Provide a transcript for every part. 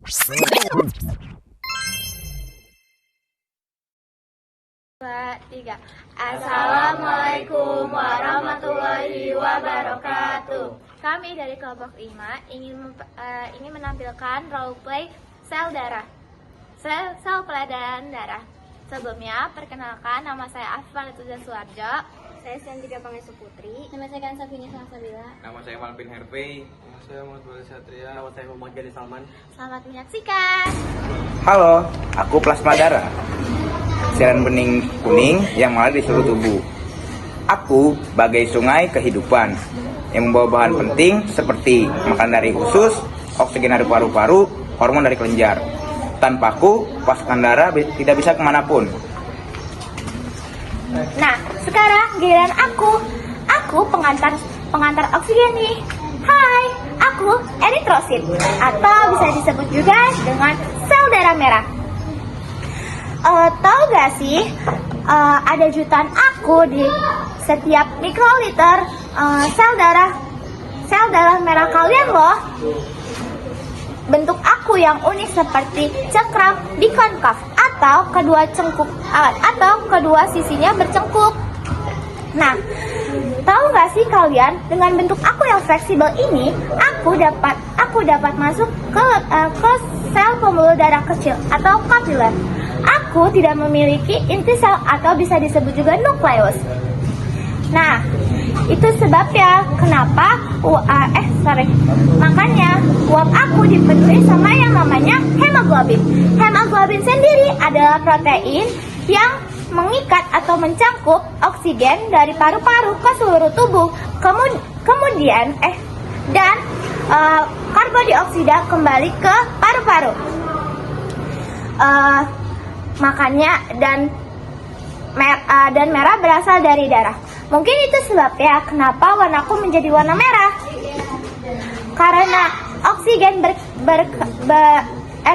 Tiga. Assalamualaikum warahmatullahi wabarakatuh. Kami dari kelompok 5 ingin menampilkan roleplay sel darah. Sel pelayaran darah. Sebelumnya, perkenalkan, nama saya Afifah Letuzan Suarjo. Saya Siantika Pangestu Putri. Nama saya Kansa Fini Salsabila. Nama saya Malvin Hervey. Nama saya Muhammad Wali Satria. Nama saya Muhammad Gali Salman. Selamat menyaksikan. Halo, aku plasma darah. Cairan bening kuning yang mengalir di seluruh tubuh. Aku bagai sungai kehidupan yang membawa bahan penting seperti makan dari usus, oksigen dari paru-paru, hormon dari kelenjar. Tanpaku, pasukan darah tidak bisa kemanapun. Nah, sekarang giliran aku. Aku pengantar oksigen nih. Hai, aku eritrosit atau bisa disebut juga dengan sel darah merah. Tahu gak sih, ada jutaan aku di setiap mikroliter sel darah merah kalian loh. Bentuk aku yang unik seperti cengkram bikonkav atau kedua sisinya bercengkuk. Nah, tahu gak sih kalian, dengan bentuk aku yang fleksibel ini, aku dapat masuk ke sel pembuluh darah kecil atau kapiler. Aku tidak memiliki inti sel atau bisa disebut juga nukleus. Nah, itu sebabnya kenapa makanya uap aku dipenuhi sama yang namanya hemoglobin. Hemoglobin sendiri adalah protein yang mengikat atau mencangkup oksigen dari paru-paru ke seluruh tubuh. Kemudian karbon dioksida kembali ke paru-paru. Makanya dan merah berasal dari darah. Mungkin itu sebabnya kenapa warnaku menjadi warna merah. Karena oksigen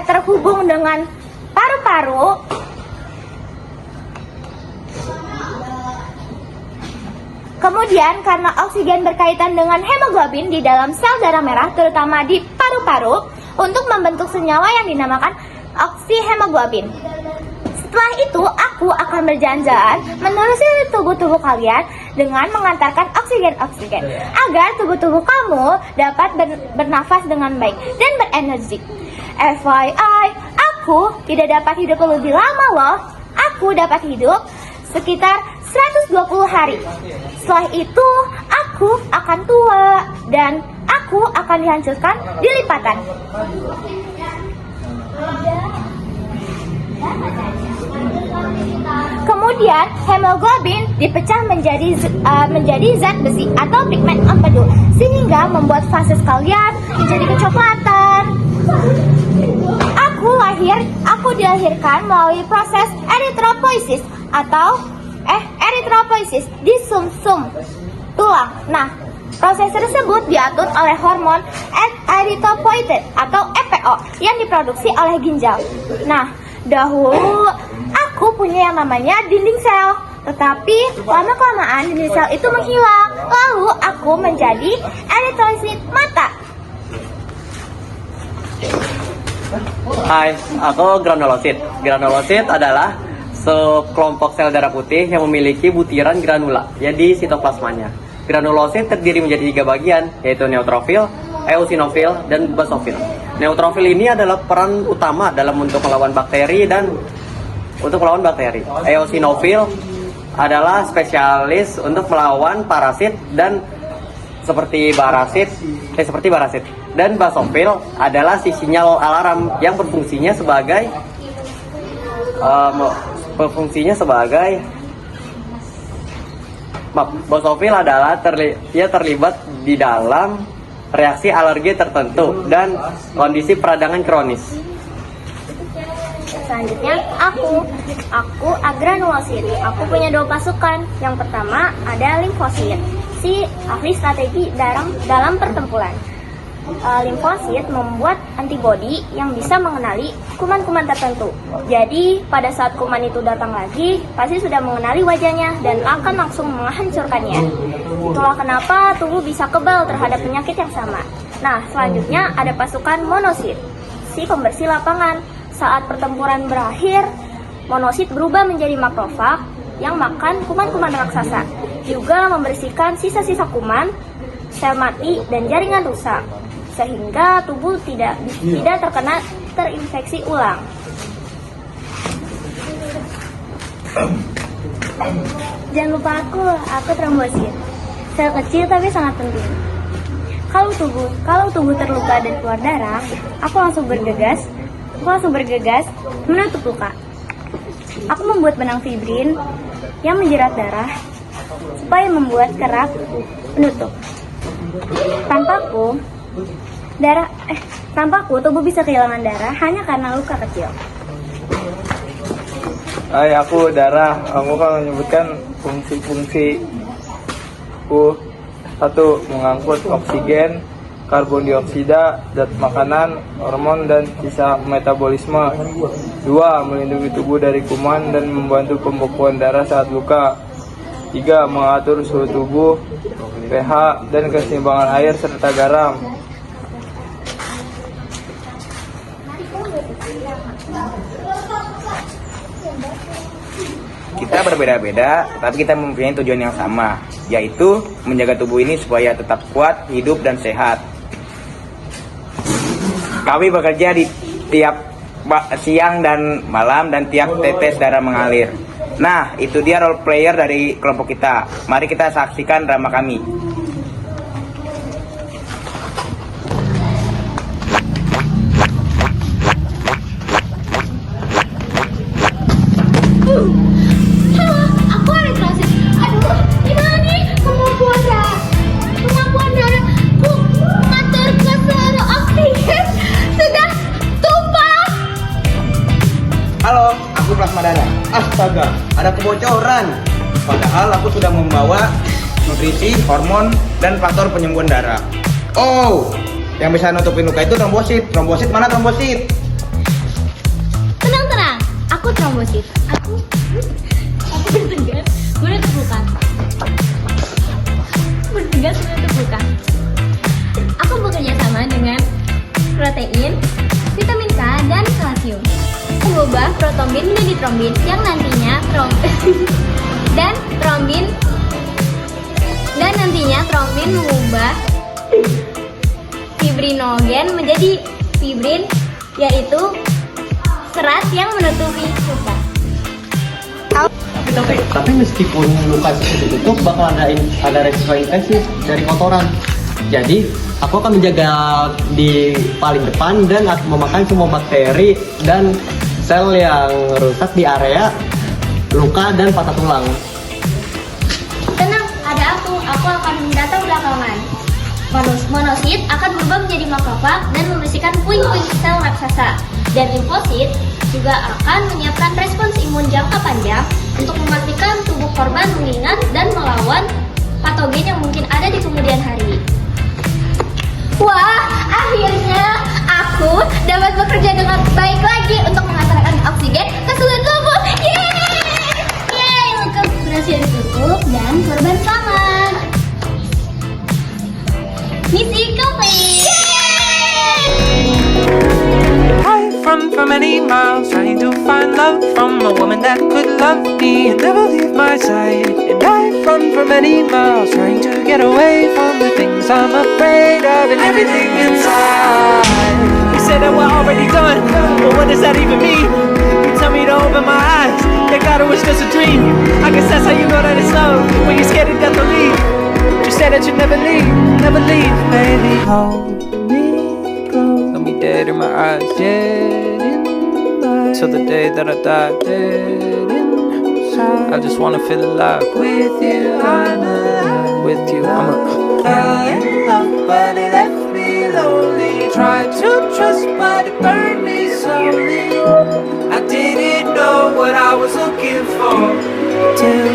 terhubung dengan paru-paru. Kemudian karena oksigen berkaitan dengan hemoglobin di dalam sel darah merah, terutama di paru-paru, untuk membentuk senyawa yang dinamakan oksihemoglobin. Setelah itu, aku akan berjalan-jalan menelusuri tubuh-tubuh kalian dengan mengantarkan oksigen agar tubuh-tubuh kamu dapat bernafas dengan baik dan berenergi. FYI, aku tidak dapat hidup lebih lama loh. Aku dapat hidup sekitar 120 hari. Setelah itu, aku akan tua dan aku akan dihancurkan di lipatan. Kemudian hemoglobin dipecah menjadi zat besi atau pigmen empedu sehingga membuat vases kalian menjadi kecoklatan. Aku dilahirkan melalui proses eritropoiesis di sumsum tulang. Nah, proses tersebut diatur oleh hormon erythropoietin atau EPO yang diproduksi oleh ginjal. Nah, dahulu aku punya yang namanya dinding sel, tetapi lama-kelamaan dinding sel itu menghilang. Lalu aku menjadi eritrosit mata. Hai, aku granulosit. Granulosit adalah sekelompok sel darah putih yang memiliki butiran granula, jadi sitoplasmanya. Granulosit terdiri menjadi 3 bagian, yaitu neutrofil, eosinofil, dan basofil. Neutrofil ini adalah peran utama dalam melawan bakteri. Eosinofil adalah spesialis untuk melawan parasit dan seperti parasit. Dan basofil adalah si sinyal alarm yang berfungsinya sebagai basofil adalah terlibat di dalam reaksi alergi tertentu dan kondisi peradangan kronis. Selanjutnya aku agranulosit. Aku punya 2 pasukan. Yang pertama ada limfosit, si ahli strategi dalam pertempuran. Limfosit membuat antibodi yang bisa mengenali kuman-kuman tertentu. Jadi pada saat kuman itu datang lagi, pasti sudah mengenali wajahnya dan akan langsung menghancurkannya. Itulah kenapa tubuh bisa kebal terhadap penyakit yang sama. Nah, selanjutnya ada pasukan monosit. si pembersih lapangan. Saat pertempuran berakhir, monosit berubah menjadi makrofag yang makan kuman-kuman raksasa. Juga membersihkan sisa-sisa kuman, sel mati, dan jaringan rusak, sehingga tubuh tidak terkena terinfeksi ulang. Jangan lupa aku trombosit. Sel kecil tapi sangat penting. Kalau tubuh terluka dan keluar darah, aku langsung bergegas menutup luka. Aku membuat benang fibrin yang menjerat darah supaya membuat kerak penutup. Tanpaku, tubuh bisa kehilangan darah hanya karena luka kecil. Hai, aku Darah. Aku akan menyebutkan fungsi-fungsi ku. 1. Mengangkut oksigen, karbon dioksida, zat makanan, hormon, dan sisa metabolisme. 2. Melindungi tubuh dari kuman dan membantu pembekuan darah saat luka. 3. Mengatur suhu tubuh, pH, dan keseimbangan air serta garam. Kita berbeda-beda, tapi kita mempunyai tujuan yang sama, yaitu menjaga tubuh ini supaya tetap kuat, hidup, dan sehat. Kami bekerja di tiap siang dan malam dan tiap tetes darah mengalir. Nah, itu dia role player dari kelompok kita. Mari kita saksikan drama kami. Aku ada transit. Aduh, gimana nih kemampuan darahku mengatur ke seluruh oksigen sudah tumpah. Halo, aku plasma darah. Astaga, ada kebocoran. Padahal aku sudah membawa nutrisi, hormon, dan faktor penyembuhan darah. Oh, yang bisa nutupin luka itu trombosit. Trombosit mana trombosit? Tenang, aku trombosit. Aku bertegas menutup luka. Aku bekerja sama dengan protein, vitamin K, dan kalsium. Mengubah protombin menjadi trombin yang nantinya trombin mengubah fibrinogen menjadi fibrin, yaitu serat yang menutupi luka. Tapi meskipun luka seperti itu bakal ada resiko infeksi dari kotoran. Jadi aku akan menjaga di paling depan dan akan memakan semua bakteri dan sel yang rusak di area luka dan patah tulang. Tenang, ada aku akan mendata belakangan. Monosit akan berubah menjadi makrofag dan membersihkan puing-puing sel raksasa. Dan limfosit juga akan menyiapkan respons imun jangka panjang untuk memastikan tubuh korban mengingat dan melawan patogen yang mungkin ada di kemudian hari. Wah, akhirnya aku dapat bekerja dengan baik lagi untuk mengantarkan oksigen ke seluruh tubuh. Yeay, luka berhasil ditutup dan korban selamat. Misi complete. I've run for many miles trying to find love from a woman that could love me and never leave my side. And I've run for many miles trying to get away from the things I'm afraid of and everything inside. You said that we're already done, but what does that even mean? You tell me to open my eyes, thank God it was just a dream. I guess that's how you know that it's love, when you're scared to death to leave. You said that you'd never leave, baby. Hold me close, let me dead in my eyes, dead in light. Till the day that I die, dead inside. I just wanna feel alive with you. I'm alive with you. Fell in love, but it left me lonely. Tried to trust, but it burned me slowly. I didn't know what I was looking for till